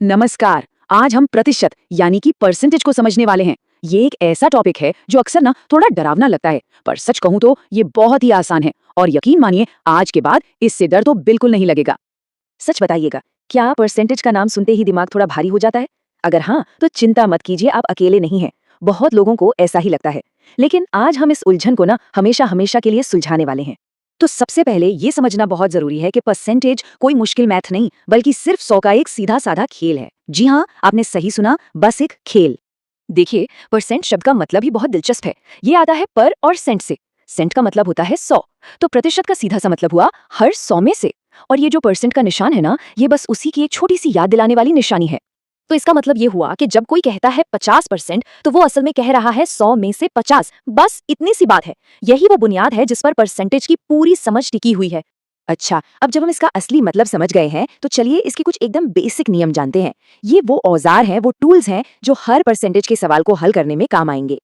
नमस्कार। आज हम प्रतिशत यानी कि परसेंटेज को समझने वाले हैं। ये एक ऐसा टॉपिक है जो अक्सर ना थोड़ा डरावना लगता है, पर सच कहूं तो ये बहुत ही आसान है और यकीन मानिए आज के बाद इससे डर तो बिल्कुल नहीं लगेगा। सच बताइएगा, क्या परसेंटेज का नाम सुनते ही दिमाग थोड़ा भारी हो जाता है? अगर हाँ, तो चिंता मत कीजिए, आप अकेले नहीं हैं। बहुत लोगों को ऐसा ही लगता है। लेकिन आज हम इस उलझन को ना हमेशा हमेशा के लिए सुलझाने वाले हैं। तो सबसे पहले ये समझना बहुत जरूरी है कि परसेंटेज कोई मुश्किल मैथ नहीं, बल्कि सिर्फ 100 का एक सीधा साधा खेल है। जी हाँ, आपने सही सुना, बस एक खेल। देखिए, परसेंट शब्द का मतलब ही बहुत दिलचस्प है। ये आता है पर और सेंट से। सेंट का मतलब होता है 100, तो प्रतिशत का सीधा सा मतलब हुआ हर 100 में से। और ये जो परसेंट का निशान है ना, ये बस उसी की एक छोटी सी याद दिलाने वाली निशानी है। तो इसका मतलब ये हुआ कि जब कोई कहता है 50%, तो वो असल में कह रहा है 100 में से 50। बस इतनी सी बात है। यही वो बुनियाद है जिस पर परसेंटेज की पूरी समझ टिकी हुई है। अच्छा, अब जब हम इसका असली मतलब समझ गए हैं, तो चलिए इसके कुछ एकदम बेसिक नियम जानते हैं। ये वो औजार हैं, वो टूल्स हैं जो हर परसेंटेज के सवाल को हल करने में काम आएंगे।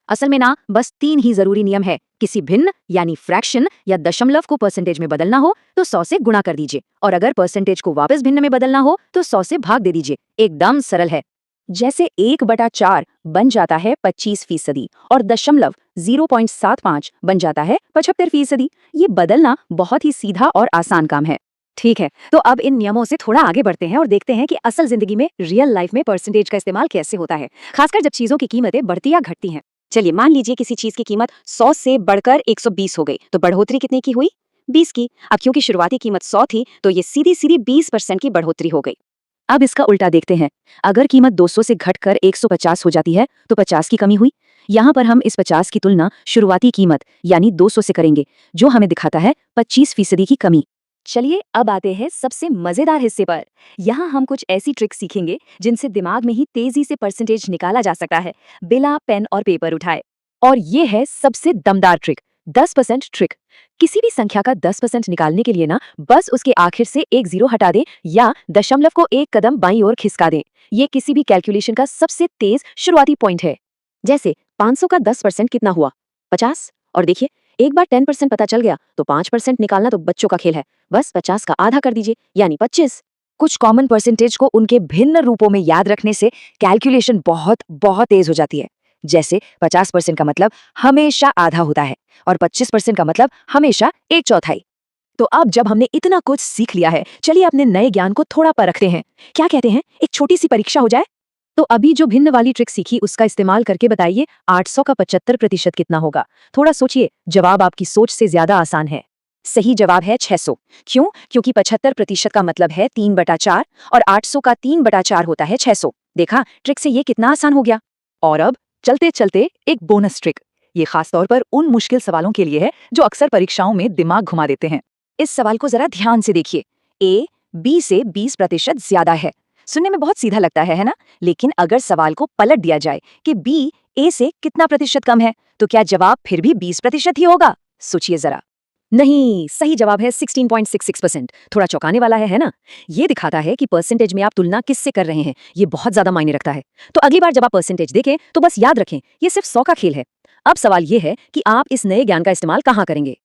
असल में ना बस 3 ही जरूरी नियम है। किसी भिन्न यानी फ्रैक्शन या दशमलव को परसेंटेज में बदलना हो तो 100 से गुणा कर दीजिए, और अगर परसेंटेज को वापस भिन्न में बदलना हो तो 100 से भाग दे दीजिए। एकदम सरल है। जैसे 1/4 बन जाता है 25%, और दशमलव 0.75 बन जाता है 75%। ये बदलना बहुत ही सीधा और आसान काम है। ठीक है, तो अब इन नियमों से थोड़ा आगे बढ़ते हैं और देखते हैं कि असल जिंदगी में, रियल लाइफ में परसेंटेज का इस्तेमाल कैसे होता है, खासकर जब चीजों की कीमतें बढ़ती या घटती हैं। चलिए मान लीजिए किसी चीज की कीमत 100 से बढ़कर 120 हो गई, तो बढ़ोतरी कितने की हुई? 20 की। अब क्योंकि शुरुआती कीमत 100 थी, तो ये सीधी सीधी 20% की बढ़ोतरी हो गई। अब इसका उल्टा देखते हैं। अगर कीमत 200 से घटकर 150 हो जाती है, तो 50 की कमी हुई। यहाँ पर हम इस 50 की तुलना शुरुआती कीमत यानी 200 से करेंगे, जो हमें दिखाता है 25% की कमी। चलिए अब आते हैं सबसे मजेदार हिस्से पर। यहाँ हम कुछ ऐसी ट्रिक सीखेंगे जिनसे दिमाग में ही तेजी से परसेंटेज निकाला जा सकता है, बिना पेन और पेपर उठाए। और ये है सबसे दमदार ट्रिक, 10% ट्रिक। किसी भी संख्या का 10% निकालने के लिए ना बस उसके आखिर से एक जीरो हटा दें या दशमलव को एक कदम बाईं ओर खिसका दें। ये किसी भी कैलकुलेशन का सबसे तेज शुरुआती पॉइंट है। जैसे 500 का 10% कितना हुआ? 50। और देखिए, एक बार 10% पता चल गया तो 5% निकालना तो बच्चों का खेल है। बस 50 का आधा कर दीजिए, यानी 25। कुछ कॉमन परसेंटेज को उनके भिन्न रूपों में याद रखने से कैलकुलेशन बहुत बहुत तेज हो जाती है। जैसे 50% का मतलब हमेशा आधा होता है, और 25% का मतलब हमेशा एक चौथाई। तो अब जब हमने इतना कुछ सीख लिया है, चलिए अपने नए ज्ञान को थोड़ा परखते हैं। क्या कहते हैं, एक छोटी सी परीक्षा हो जाए? तो अभी जो भिन्न वाली ट्रिक सीखी, उसका इस्तेमाल करके बताइए 800 का 75% कितना होगा। थोड़ा सोचिए, जवाब आपकी सोच से ज्यादा आसान है। सही जवाब है 600। क्यों? क्योंकि 75% का मतलब है 3/4, और 800 का 3/4 होता है 600। देखा, ट्रिक से ये कितना आसान हो गया। और अब चलते चलते एक बोनस ट्रिक। ये खास तौर पर उन मुश्किल सवालों के लिए है जो अक्सर परीक्षाओं में दिमाग घुमा देते हैं। इस सवाल को जरा ध्यान से देखिए। ए बी से 20% ज्यादा है। सुनने में बहुत सीधा लगता है ना? लेकिन अगर सवाल को पलट दिया जाए कि बी ए से कितना प्रतिशत कम है, तो क्या जवाब फिर भी 20% ही होगा? सोचिए जरा। नहीं, सही जवाब है 16.66%। थोड़ा चौंकाने वाला है ना? ये दिखाता है कि परसेंटेज में आप तुलना किससे कर रहे हैं, ये बहुत ज्यादा मायने रखता है। तो अगली बार जब आप परसेंटेज देखें, तो बस याद रखें, ये सिर्फ 100 का खेल है। अब सवाल ये है कि आप इस नए ज्ञान का इस्तेमाल कहाँ करेंगे।